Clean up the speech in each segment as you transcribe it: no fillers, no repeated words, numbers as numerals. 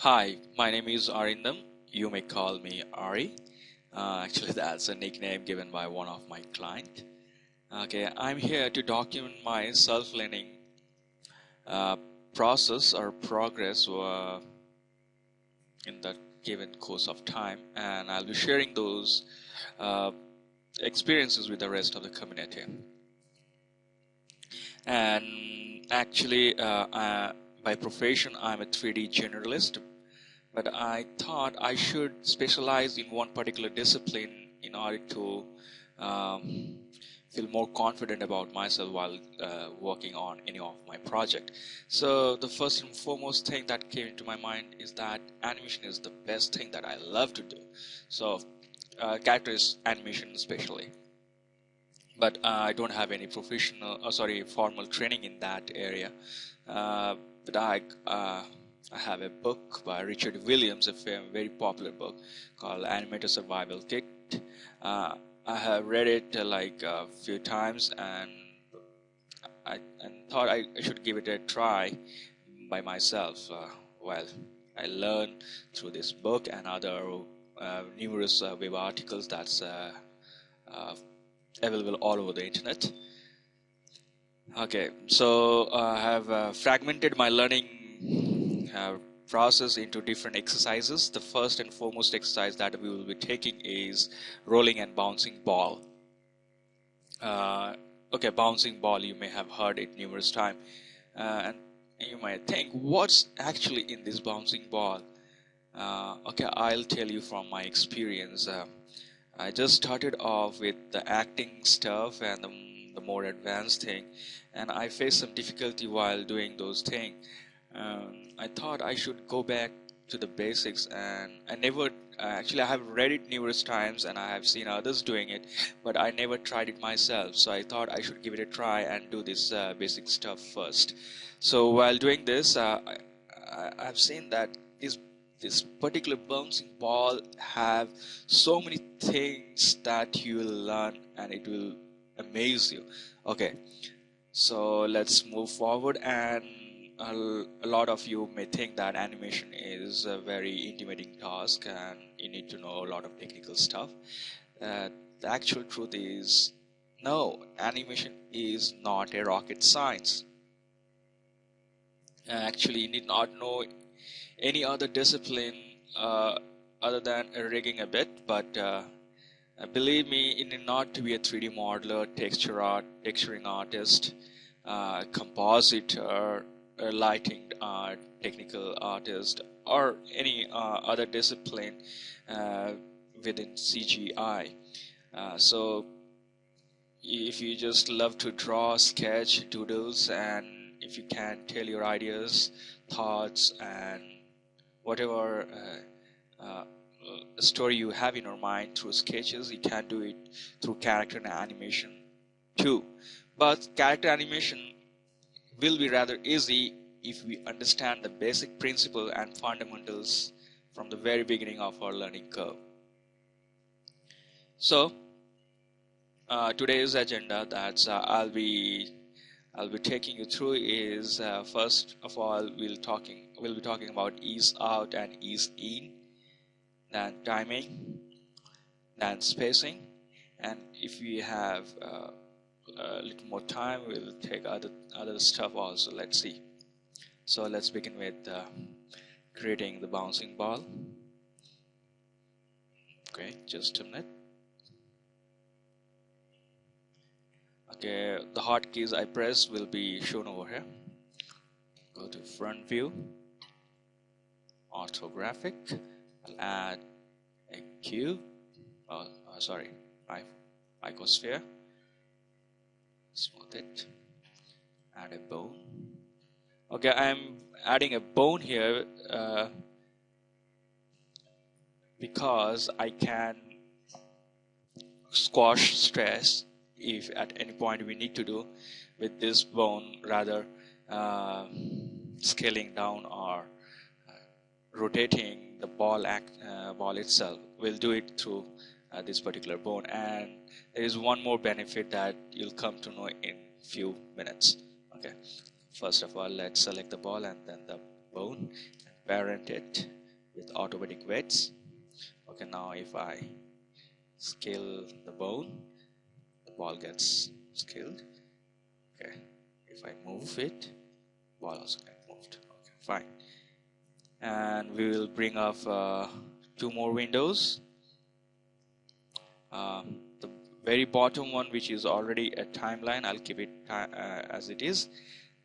Hi, my name is Arindam. You may call me Ari. Actually, that's a nickname given by one of my clients. Okay, I'm here to document my self-learning uh, process or progress in the given course of time, and I'll be sharing those uh, experiences with the rest of the community. And actually, by profession, I'm a 3D generalist. But I thought I should specialize in one particular discipline in order to um, feel more confident about myself while working on any of my project. So the first and foremost thing that came into my mind is that animation is the best thing that I love to do. So character animation especially. But I don't have any formal training in that area. But I have a book by Richard Williams, a very popular book called Animator Survival Kit. I have read it like a few times, and I thought I should give it a try by myself. While I learn through this book and other numerous web articles that's available all over the internet. Okay, so I have fragmented my learning process into different exercises. The first and foremost exercise that we will be taking is rolling and bouncing ball. Okay, bouncing ball, you may have heard it numerous times. And you might think, what's actually in this bouncing ball? Okay, I'll tell you from my experience. I just started off with the acting stuff and the more advanced thing, and I faced some difficulty while doing those things. I thought I should go back to the basics, and I never actually I have read it numerous times and I have seen others doing it, but I never tried it myself. So I thought I should give it a try and do this basic stuff first. So while doing this, I've seen that this particular bouncing ball have so many things that you will learn and it will amaze you. Okay, so let's move forward. And a lot of you may think that animation is a very intimidating task and you need to know a lot of technical stuff. The actual truth is, no, animation is not a rocket science. Actually, you need not know any other discipline other than rigging a bit, but believe me, you need not to be a 3D modeler, texturing artist, compositor, lighting art, technical artist, or any other discipline within CGI. So if you just love to draw, sketch, doodles, and if you can tell your ideas, thoughts, and whatever story you have in your mind through sketches, you can do it through character and animation too. But character animation will be rather easy if we understand the basic principle and fundamentals from the very beginning of our learning curve. So today's agenda that I'll be taking you through is first of all we'll be talking about ease out and ease in, then timing, then spacing, and if we have a little more time we'll take other stuff also. Let's see. So let's begin with creating the bouncing ball. Okay, just a minute. Okay, the hotkeys I press will be shown over here. Go to front view, orthographic. I'll add a cube. Icosphere. Smooth it. Add a bone. Okay, I'm adding a bone here because I can squash stress if at any point we need to do with this bone, rather scaling down or rotating the ball itself. We'll do it through this particular bone, and there is one more benefit that you'll come to know in few minutes. Okay, first of all, let's select the ball and then the bone and parent it with automatic weights. Okay, now if I scale the bone, the ball gets scaled. Okay, if I move it, ball also gets moved. Okay, fine. And we will bring up 2 more windows. The very bottom one, which is already a timeline, I'll keep it as it is.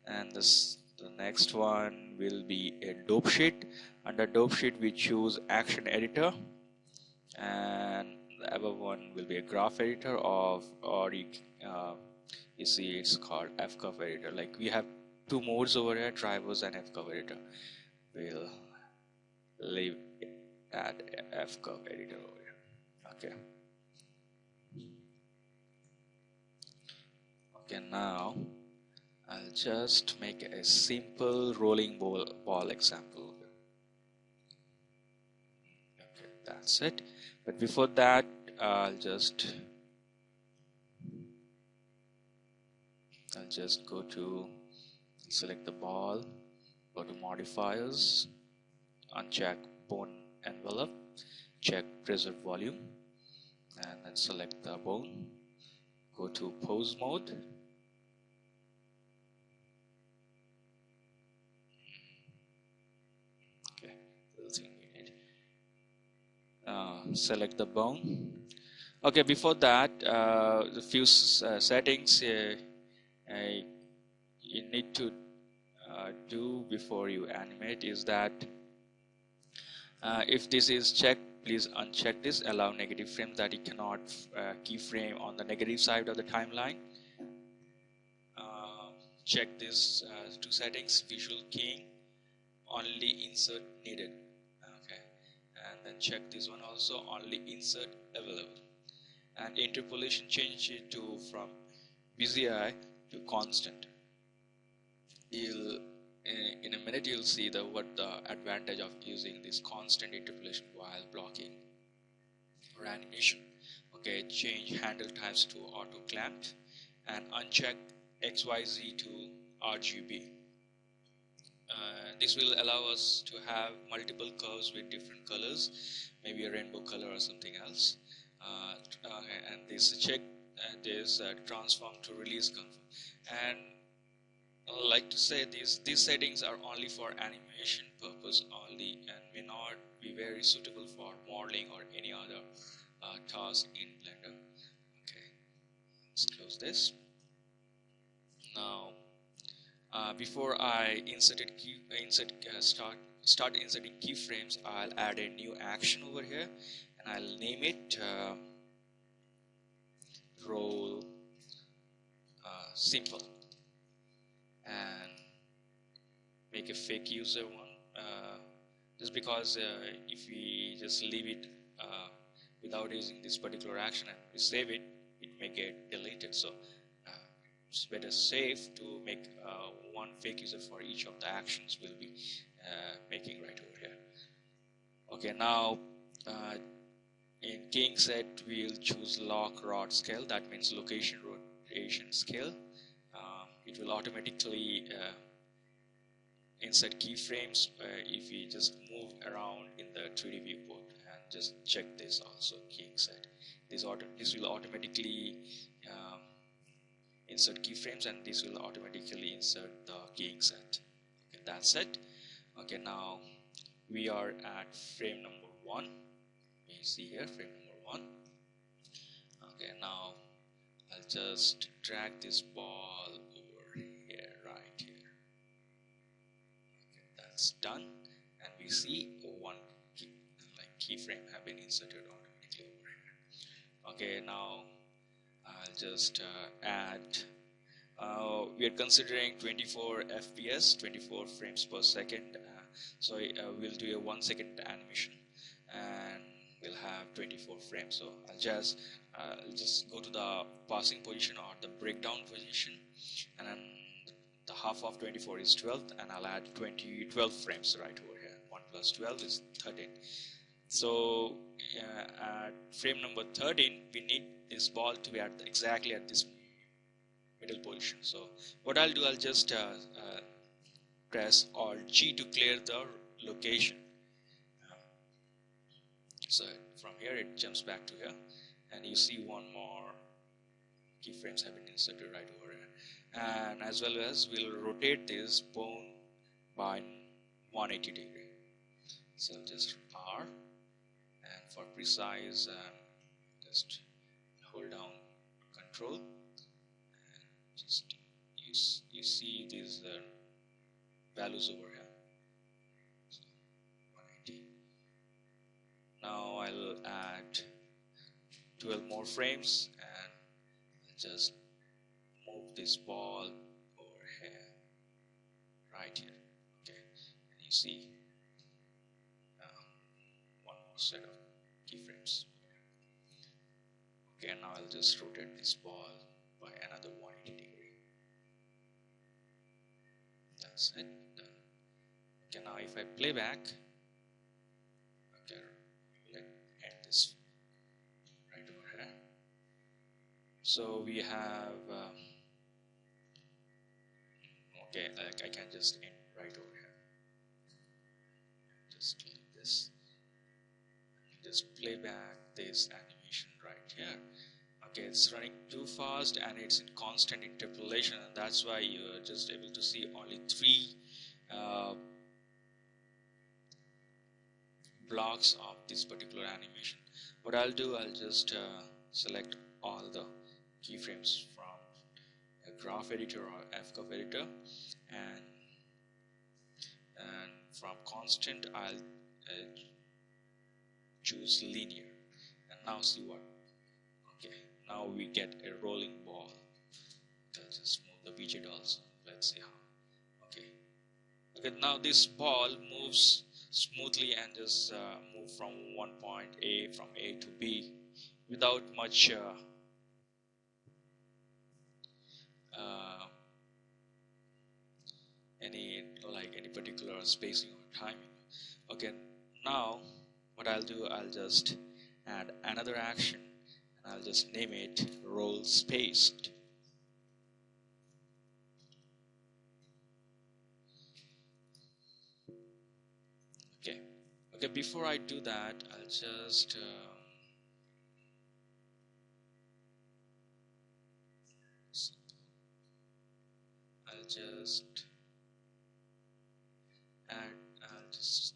And the next one will be a dope sheet. Under dope sheet, we choose action editor, and the above one will be a graph editor or you see it's called F-curve editor. Like we have 2 modes over here, drivers and F-curve editor. We'll leave it at F-curve editor over here. Okay. Okay, now I'll just make a simple rolling ball example. Okay, that's it. But before that, I'll just go to select the ball, go to modifiers, uncheck bone envelope, check preserve volume, and then select the bone, go to pose mode, okay, select the bone. Okay, before that, the few settings you need to do before you animate is that if this is checked, please uncheck this, allow negative frames, that it cannot keyframe on the negative side of the timeline. Check this 2 settings, visual keying, only insert needed. Okay, and then check this one also, only insert available. And interpolation, change it to from Bezier to constant. In a minute you'll see what the advantage of using this constant interpolation while blocking or animation. Okay, change handle types to auto clamped and uncheck XYZ to RGB. This will allow us to have multiple curves with different colors, maybe a rainbow color or something else. And this check this transform to release confirm. And I like to say these settings are only for animation purpose only and may not be very suitable for modeling or any other task in Blender. Okay, let's close this. Now, before I start inserting keyframes, I'll add a new action over here, and I'll name it roll simple, and make a fake user one. Just because if we just leave it without using this particular action and we save it, it may get deleted. So it's better safe to make one fake user for each of the actions we'll be making right over here. Okay, now in keying set we'll choose lock rod scale, that means location rotation scale. It will automatically insert keyframes if we just move around in the 3D viewport, and just check this also, keying set. This will automatically insert keyframes, and this will automatically insert the keying set. Okay, that's it. Okay, now we are at frame number 1. You see here frame number 1. Okay, now I'll just drag this ball over here, right here. Okay, that's done, and we see one keyframe have been inserted automatically over here. Okay, now I'll just add. We are considering 24 FPS, 24 frames per second. So we'll do a 1 second animation, and we'll have 24 frames. So I'll just go to the passing position or the breakdown position, and then the half of 24 is 12, and I'll add 12 frames right over here. 1 plus 12 is 13. So at frame number 13, we need this ball to be exactly at this middle position. So what I'll do, I'll just press Alt G to clear the location. So from here it jumps back to here, and you see one more keyframes have been inserted right over here. And as well as we'll rotate this bone by 180 degree. So just R, and for precise, just hold down Control, and just you see these values over here. So 180. Now I'll add 12 more frames and just move this ball over here, right here. Okay, and you see one more set of keyframes. Okay, now I'll just rotate this ball by another 180 degree. That's it, done. Okay, now if I play back, okay, let's end this right over here. So we have okay, I can just end right over here. Just leave this. Just play back this animation right here. Okay, it's running too fast and it's in constant interpolation, and that's why you're just able to see only 3 blocks of this particular animation. What I'll do, I'll just select all the keyframes from a graph editor or FCOP editor, and from constant I'll choose linear, and now see what. Okay, now we get a rolling ball. I'll just move the widget also. Let's see how. Okay, now this ball moves smoothly and just move from one point from A to B without much any particular spacing or timing. Okay, now what I'll do, I'll just add another action, and I'll just name it roll spaced. Okay, before I do that, I'll just I'll just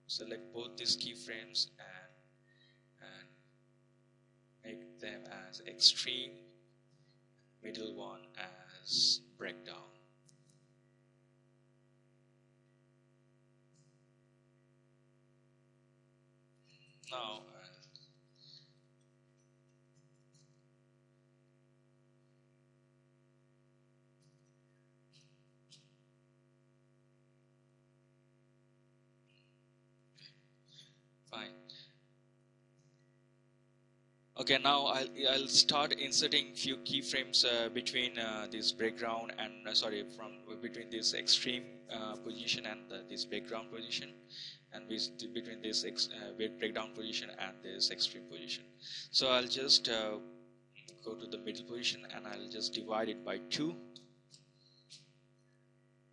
select both these keyframes and make them as extreme, middle one as breakdown. Now fine. Okay, now I'll start inserting few keyframes between this background and between this extreme position and this background position, and between this breakdown position and this extreme position. So I'll just go to the middle position and I'll just divide it by 2.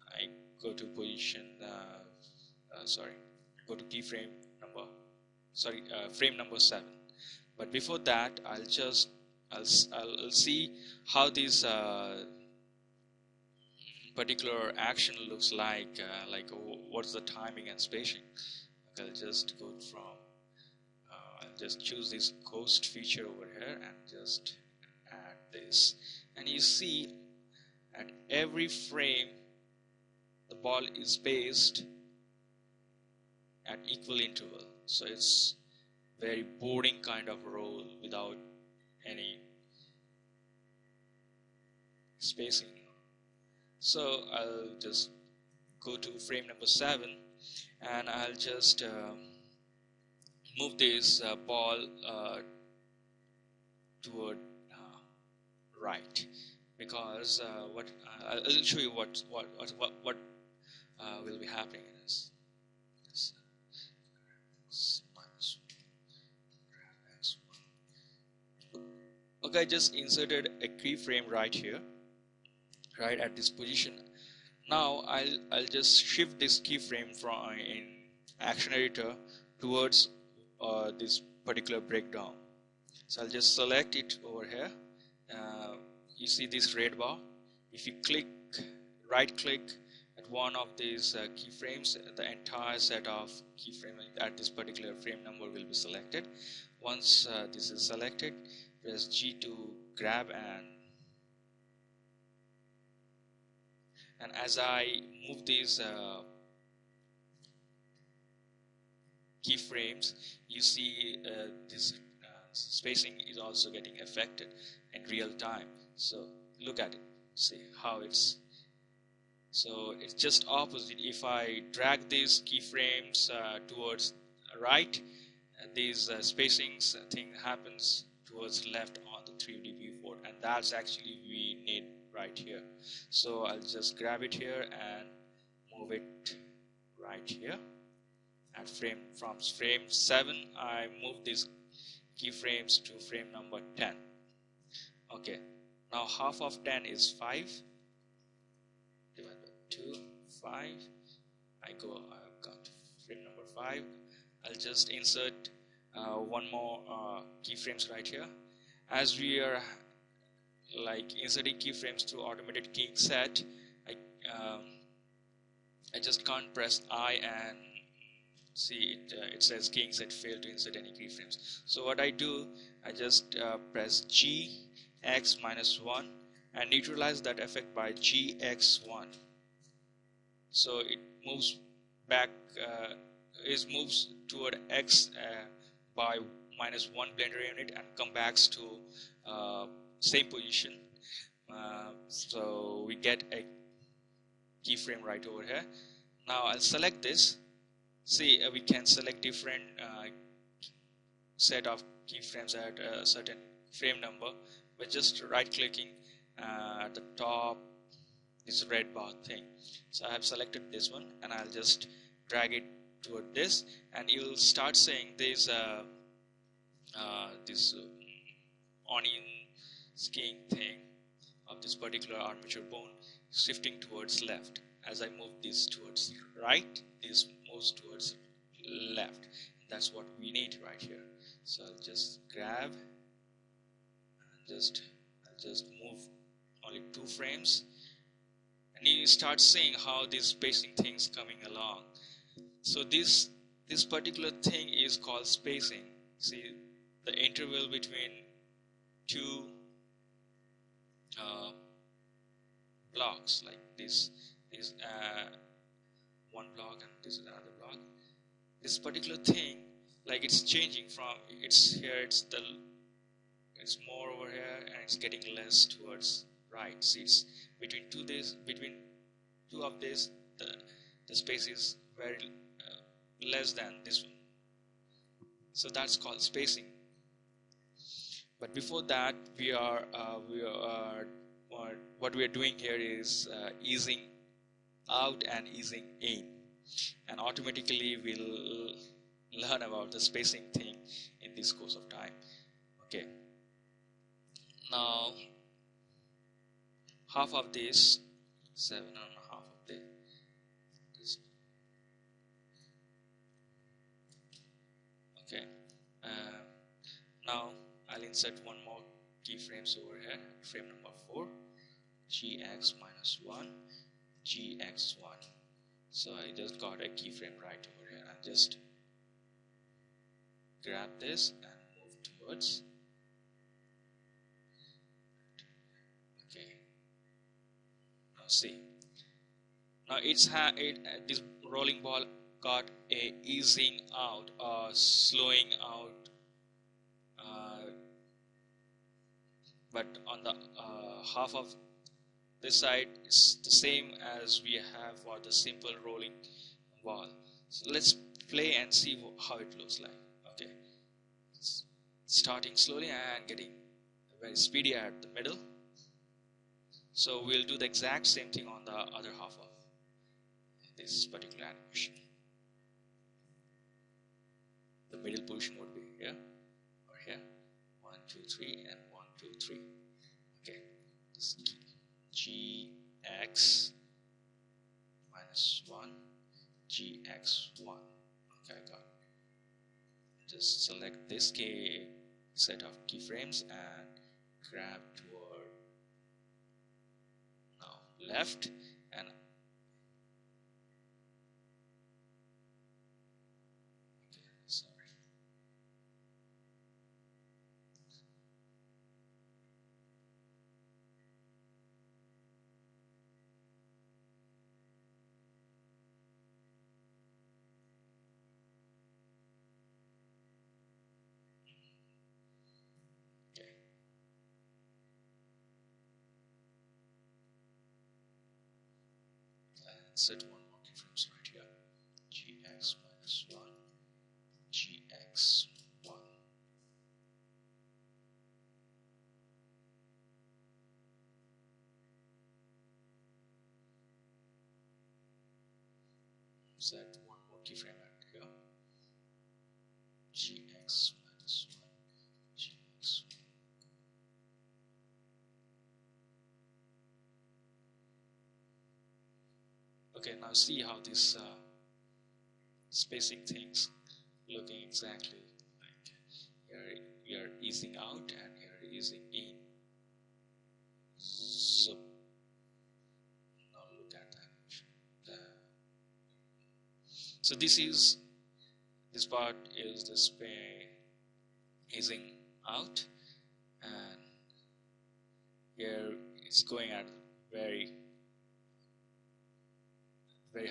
I go to position go to keyframe number frame number 7. But before that, I'll see how this particular action looks like what's the timing and spacing. I'll just go from I'll just choose this ghost feature over here and just add this, and you see at every frame the ball is spaced at equal interval, so it's very boring kind of roll without any spacing. So I'll just go to frame number 7 and I'll just move this ball toward right, because I'll show you what will be happening in this. Okay, I just inserted a keyframe right here, right at this position. Now I'll just shift this keyframe from in action editor towards this particular breakdown. So I'll just select it over here. You see this red bar. If you right click at one of these keyframes, the entire set of keyframes at this particular frame number will be selected. Once this is selected, press G to grab, and as I move these keyframes, you see this spacing is also getting affected in real time. So look at it, see how it's just opposite. If I drag these keyframes towards right, these spacings thing happens towards left on the 3D viewport, and that's actually we need right here. So I'll just grab it here and move it right here. At from frame 7, I move these keyframes to frame number 10. Okay, now half of 10 is 5 divided by 2, 5. I've got frame number 5. I'll just insert one more keyframes right here. As we are like inserting keyframes through automated keying set, I just can't press I and see it says keying set failed to insert any keyframes. So what I do, I just press G X -1 and neutralize that effect by GX1. So it moves back, moves toward X by -1 blender unit and come back to same position. So we get a keyframe right over here. Now I'll select this. See, we can select different set of keyframes at a certain frame number by just right clicking at the top, this red bar thing. So I have selected this one and I'll just drag it toward this, and you'll start seeing this onion skiing thing of this particular armature bone shifting towards left. As I move this towards right, this moves towards left. That's what we need right here. So I'll just grab and I'll just move only 2 frames, and you start seeing how this spacing things coming along. So this particular thing is called spacing. See, the interval between 2 blocks, like this one block and this is another block. This particular thing, like it's changing from it's more over here and it's getting less towards right. See, it's between two of this, the space is very less than this one. So that's called spacing. But before that, what we are doing here is easing out and easing in, and automatically we'll learn about the spacing thing in this course of time. Okay, now half of this 7 and half of this. Okay, now I'll insert one more keyframes over here, frame number 4, GX-1, GX1. So I just got a keyframe right over here and just grab this and move towards. Okay. Now see. Now this rolling ball got a easing out or slowing out. But on the half of this side is the same as we have for the simple rolling ball. So let's play and see how it looks like. Okay, it's starting slowly and getting very speedy at the middle. So we'll do the exact same thing on the other half of this particular animation. The middle position would be here or here. 1, 2, 3 and 1, 2, 3. Okay, GX -1, gx1. Okay, got it. Just select this key set of keyframes and grab toward now left, and okay, sorry. Okay. Set one more keyframes right here. gx-1, gx1. Set one more keyframe right here. gx-1, gx. Okay, now see how this spacing things looking exactly like here we are easing out and here easing in. So now look at that. So this part is the spray easing out, and here it's going at very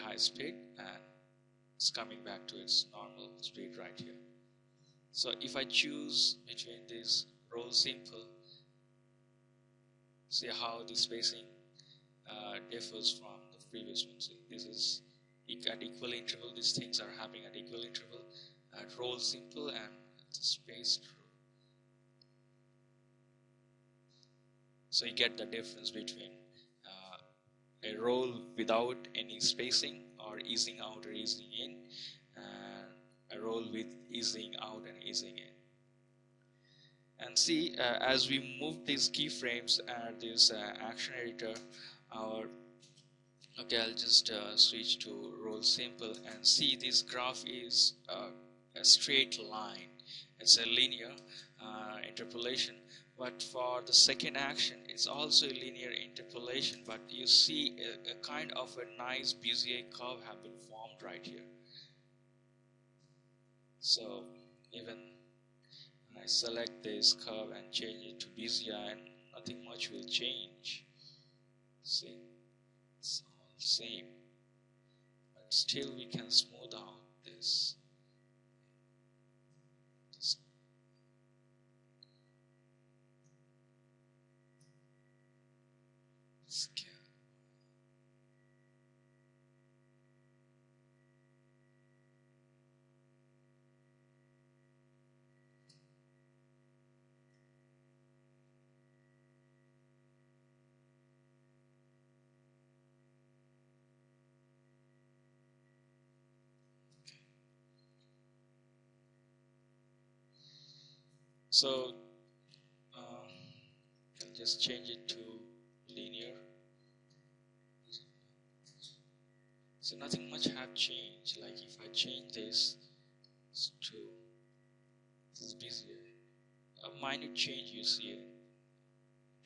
high speed and it's coming back to its normal speed right here. So if I choose between this roll simple, see how the spacing differs from the previous one. See, this is at equal interval, these things are happening at equal interval at roll simple and spaced roll. So you get the difference between a roll without any spacing or easing out or easing in, and a roll with easing out and easing in. And see, as we move these keyframes and this action editor, okay, I'll just switch to roll simple and see this graph is a straight line. It's a linear interpolation. But for the second action, it's also a linear interpolation, but you see a kind of a nice Bezier curve have been formed right here. So even when I select this curve and change it to Bezier, and nothing much will change. See, it's all same, but still we can smooth out this. Scale. So I'll just change it to linear. So nothing much have changed. Like if I change this to this Bezier, a minor change you see in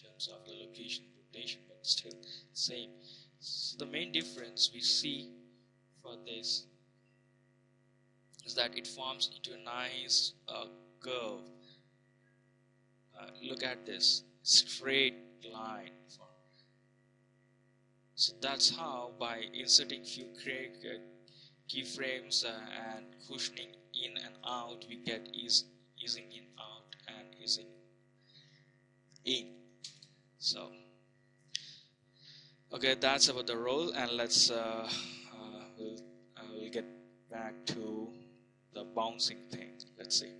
terms of the location, rotation, but still same. So the main difference we see for this is that it forms into a nice curve. Look at this straight line. So that's how, by inserting few keyframes and cushioning in and out, we get easing in out and easing in. So okay, that's about the roll, and let's we'll get back to the bouncing thing. Let's see.